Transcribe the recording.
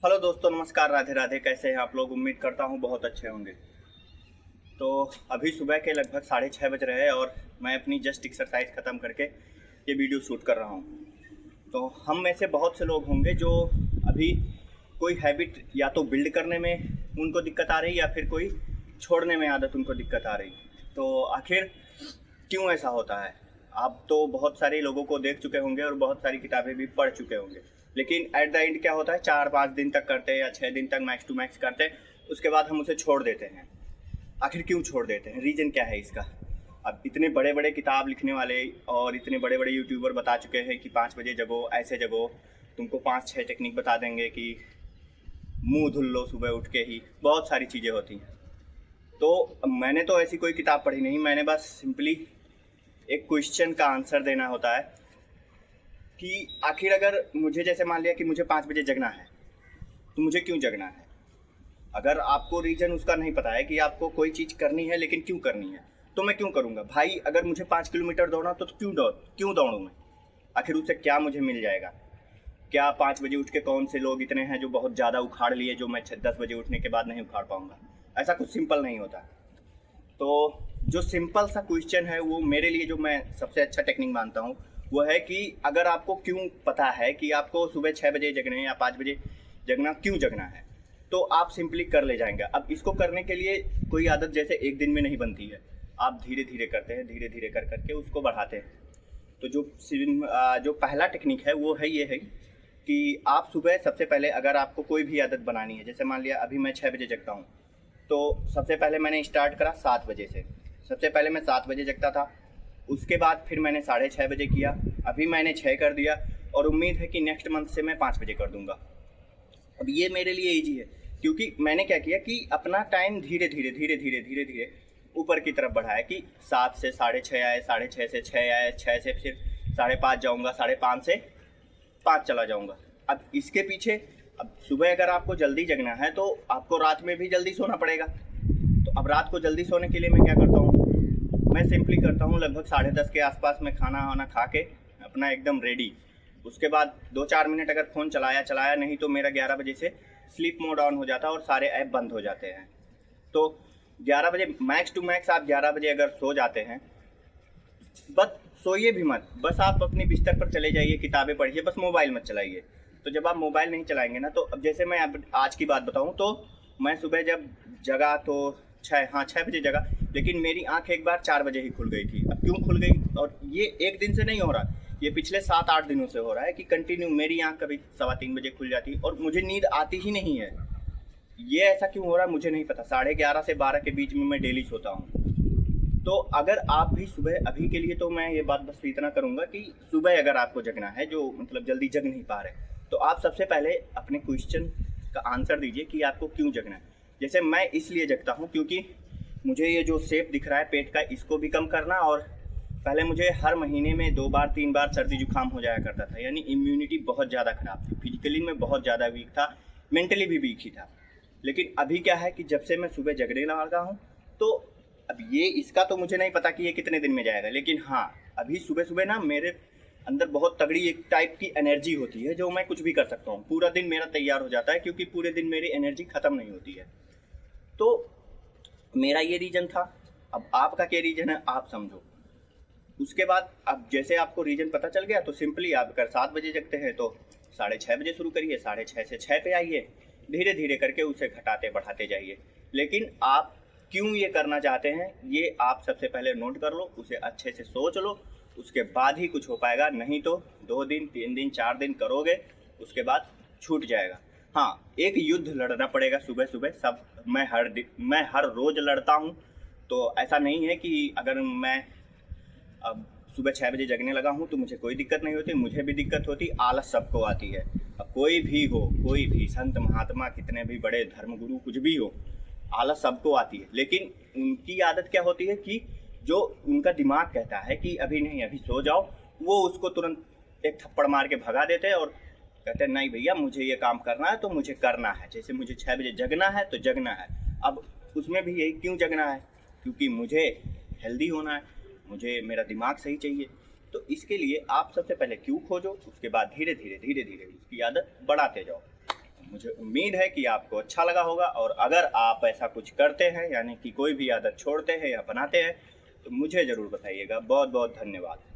Hello दोस्तों, नमस्कार, राधे राधे। कैसे हैं आप लोग? उम्मीद करता हूँ बहुत अच्छे होंगे। तो अभी सुबह के लगभग 6:30 बज रहे हैं और मैं अपनी जस्ट एक्सरसाइज ख़त्म करके ये वीडियो शूट कर रहा हूँ। तो हम में से बहुत से लोग होंगे जो अभी कोई हैबिट या तो बिल्ड करने में उनको दिक्कत आ रही या फिर कोई छोड़ने में आदत उनको दिक्कत आ रही। तो आखिर क्यों ऐसा होता है? आप तो बहुत सारे लोगों को देख चुके होंगे और बहुत सारी किताबें भी पढ़ चुके होंगे, लेकिन एट द एंड क्या होता है, 4-5 दिन तक करते हैं या 6 दिन तक मैक्स टू मैक्स करते हैं, उसके बाद हम उसे छोड़ देते हैं। आखिर क्यों छोड़ देते हैं? रीज़न क्या है इसका? अब इतने बड़े बड़े किताब लिखने वाले और इतने बड़े बड़े यूट्यूबर बता चुके हैं कि 5 बजे जगो, ऐसे जगो, तुमको 5-6 टेक्निक बता देंगे कि मुंह धुल लो सुबह उठ के ही, बहुत सारी चीज़ें होती हैं। तो मैंने तो ऐसी कोई किताब पढ़ी नहीं, मैंने बस सिंपली एक क्वेश्चन का आंसर देना होता है कि आखिर अगर मुझे, जैसे मान लिया कि मुझे 5 बजे जगना है, तो मुझे क्यों जगना है? अगर आपको रीज़न उसका नहीं पता है कि आपको कोई चीज़ करनी है लेकिन क्यों करनी है, तो मैं क्यों करूँगा भाई? अगर मुझे 5 किलोमीटर दौड़ना तो क्यों दौड़ूँ मैं? आखिर उससे क्या मुझे मिल जाएगा? क्या 5 बजे उठ के कौन से लोग इतने हैं जो बहुत ज़्यादा उखाड़ लिए, जो मैं 10 बजे उठने के बाद नहीं उखाड़ पाऊँगा? ऐसा कुछ सिंपल नहीं होता। तो जो सिंपल सा क्वेश्चन है, वो मेरे लिए जो मैं सबसे अच्छा टेक्निक मानता हूँ वो है कि अगर आपको क्यों पता है कि आपको सुबह 6 बजे जगना है या 5 बजे जगना, क्यों जगना है, तो आप सिंपली कर ले जाएंगे। अब इसको करने के लिए कोई आदत जैसे एक दिन में नहीं बनती है, आप धीरे धीरे करते हैं, धीरे धीरे कर करके उसको बढ़ाते हैं। तो जो पहला टेक्निक है वो है, ये है कि आप सुबह सबसे पहले अगर आपको कोई भी आदत बनानी है, जैसे मान लिया अभी मैं 6 बजे जगता हूँ, तो सबसे पहले मैंने स्टार्ट करा 7 बजे से। सबसे पहले मैं 7 बजे जगता था, उसके बाद फिर मैंने 6:30 बजे किया, अभी मैंने 6 कर दिया और उम्मीद है कि नेक्स्ट मंथ से मैं 5 बजे कर दूंगा। अब ये मेरे लिए ईजी है क्योंकि मैंने क्या किया कि अपना टाइम धीरे धीरे धीरे धीरे धीरे धीरे ऊपर की तरफ बढ़ाया कि 7 से 6:30 आए, 6:30 से 6 आए, 6 से फिर 5:30 जाऊँगा, 5:30 से 5 चला जाऊँगा। अब इसके पीछे, अब सुबह अगर आपको जल्दी जगना है तो आपको रात में भी जल्दी सोना पड़ेगा। तो अब रात को जल्दी सोने के लिए मैं क्या करता हूँ, मैं सिंपली करता हूँ लगभग 10:30 के आसपास में खाना वाना खा के अपना एकदम रेडी। उसके बाद 2-4 मिनट अगर फ़ोन चलाया चलाया, नहीं तो मेरा 11 बजे से स्लीप मोड ऑन हो जाता है और सारे ऐप बंद हो जाते हैं। तो 11 बजे मैक्स टू मैक्स, आप 11 बजे अगर सो जाते हैं, बस सोइए भी मत, बस आप अपने बिस्तर पर चले जाइए, किताबें पढ़िए, बस मोबाइल मत चलाइए। तो जब आप मोबाइल नहीं चलाएंगे ना, तो अब जैसे मैं अब आज की बात बताऊं, तो मैं सुबह जब जगा तो 6 बजे जगा, लेकिन मेरी आंख एक बार 4 बजे ही खुल गई थी। अब क्यों खुल गई? और ये एक दिन से नहीं हो रहा, ये पिछले 7-8 दिनों से हो रहा है कि कंटिन्यू मेरी आंख कभी 3:15 बजे खुल जाती और मुझे नींद आती ही नहीं है। ये ऐसा क्यों हो रहा है मुझे नहीं पता। 11:30 से 12 के बीच में मैं डेली सोता हूँ। तो अगर आप भी सुबह, अभी के लिए तो मैं ये बात बस इतना करूँगा कि सुबह अगर आपको जगना है, जो मतलब जल्दी जग नहीं पा रहे, तो आप सबसे पहले अपने क्वेश्चन का आंसर दीजिए कि आपको क्यों जगना है। जैसे मैं इसलिए जगता हूँ क्योंकि मुझे ये जो शेप दिख रहा है पेट का, इसको भी कम करना, और पहले मुझे हर महीने में 2-3 बार सर्दी जुकाम हो जाया करता था, यानी इम्यूनिटी बहुत ज़्यादा ख़राब थी, फिजिकली मैं बहुत ज़्यादा वीक था, मेंटली भी वीक ही था। लेकिन अभी क्या है कि जब से मैं सुबह जगने लगा हूँ, तो अब ये इसका तो मुझे नहीं पता कि ये कितने दिन में जाएगा, लेकिन हाँ, अभी सुबह सुबह ना मेरे अंदर बहुत तगड़ी एक टाइप की एनर्जी होती है, जो मैं कुछ भी कर सकता हूँ, पूरा दिन मेरा तैयार हो जाता है क्योंकि पूरे दिन मेरी एनर्जी ख़त्म नहीं होती है। तो मेरा ये रीज़न था। अब आपका क्या रीज़न है, आप समझो। उसके बाद अब जैसे आपको रीज़न पता चल गया, तो सिंपली आप अगर 7 बजे जगते हैं तो 6:30 बजे शुरू करिए, 6:30 से 6 पे आइए, धीरे धीरे करके उसे घटाते बढ़ाते जाइए। लेकिन आप क्यों ये करना चाहते हैं, ये आप सबसे पहले नोट कर लो, उसे अच्छे से सोच लो, उसके बाद ही कुछ हो पाएगा। नहीं तो 2 दिन 3 दिन 4 दिन करोगे, उसके बाद छूट जाएगा। हाँ, एक युद्ध लड़ना पड़ेगा सुबह सुबह, सब मैं हर रोज़ लड़ता हूँ। तो ऐसा नहीं है कि अगर मैं अब सुबह 6 बजे जगने लगा हूँ तो मुझे कोई दिक्कत नहीं होती, मुझे भी दिक्कत होती, आलस सबको आती है। अब कोई भी हो, कोई भी संत महात्मा, कितने भी बड़े धर्मगुरु कुछ भी हो, आलस सबको आती है। लेकिन उनकी आदत क्या होती है कि जो उनका दिमाग कहता है कि अभी नहीं, अभी सो जाओ, वो उसको तुरंत एक थप्पड़ मार के भगा देते हैं और कहते हैं नहीं भैया, मुझे ये काम करना है तो मुझे करना है। जैसे मुझे 6 बजे जगना है तो जगना है। अब उसमें भी यही क्यों जगना है, क्योंकि मुझे हेल्दी होना है, मुझे मेरा दिमाग सही चाहिए। तो इसके लिए आप सबसे पहले क्यों खोजो, उसके बाद धीरे धीरे धीरे धीरे उसकी आदत बढ़ाते जाओ। मुझे उम्मीद है कि आपको अच्छा लगा होगा, और अगर आप ऐसा कुछ करते हैं, यानी कि कोई भी आदत छोड़ते हैं या बनाते हैं, तो मुझे ज़रूर बताइएगा। बहुत बहुत धन्यवाद।